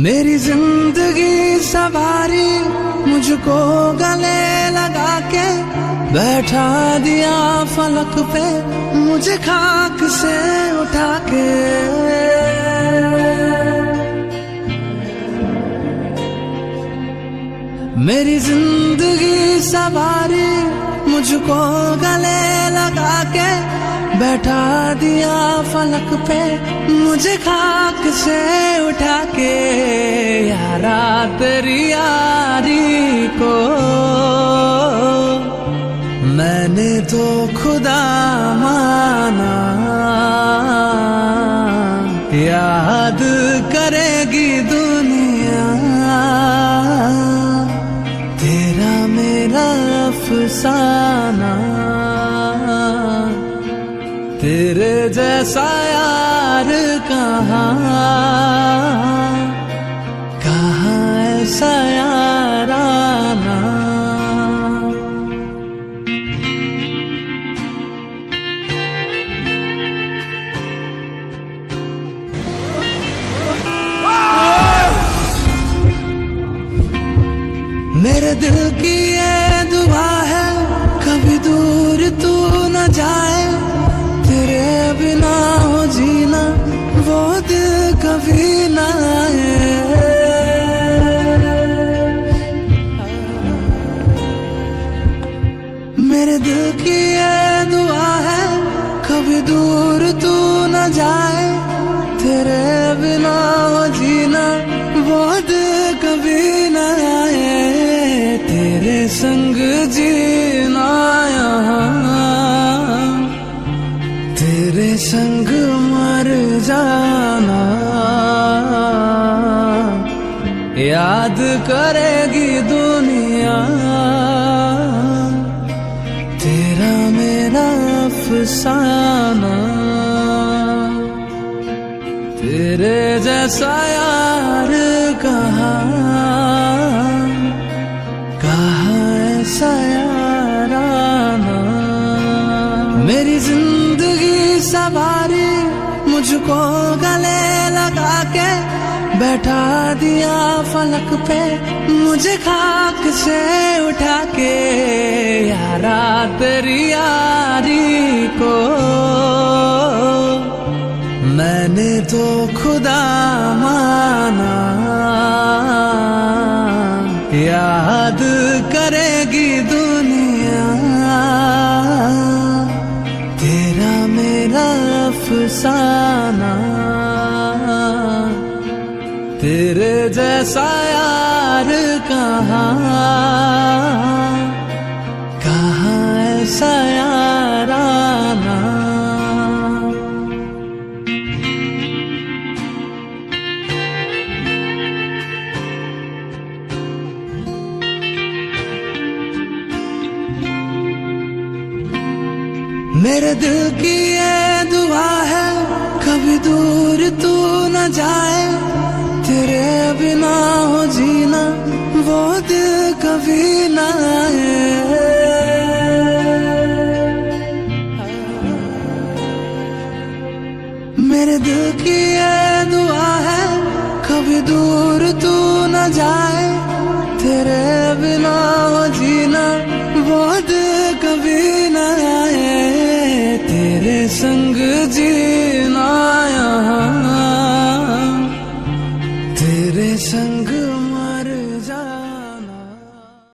मेरी जिंदगी सवारी मुझको गले लगा के बैठा दिया फलक पे मुझे खाक से उठा के। मेरी जिंदगी सवारी मुझको गले लगा के बैठा दिया फलक पे मुझे खाक से उठा के। यारा तेरी यारी को मैंने तो खुदा माना, याद करेगी दुनिया तेरा मेरा अफसाना। तेरे जैसा यार कहाँ ऐसा याराना। मेरे दिल की ये दुआ है कभी दूर तू न जाए, तेरे बिना हो जीना वो दिल कभी ना आए। मेरे दिल की ये दुआ है कभी दूर तू न जाए, तेरे बिना हो जीना वो दिल कभी ना आए। तेरे संग जीना यहाँ, तेरे संग मर जाना, याद करेगी दुनिया तेरा मेरा अफसाना। तेरे जैसा यार कहाँ ऐसा याराना। मेरी जिंदगी सवारी मुझको गले लगा के बैठा दिया फलक पे मुझे खाक से उठा के। यारा तेरी यारी को मैंने तो खुदा माना, याद करेगी दुनिया तेरा मेरा अफसाना। तेरे जैसा यार कहाँ ऐसा याराना। मेरे दिल की ये दुआ है कभी दूर तू न जाए, तेरे बिना हो जीना वो दिल कभी ना आए। मेरे दिल की ये दुआ है कभी दूर तू न जाए, तेरे बिना हो जीना वो दिल कभी ना आए। तेरे संग जीना यहाँ, तेरे संग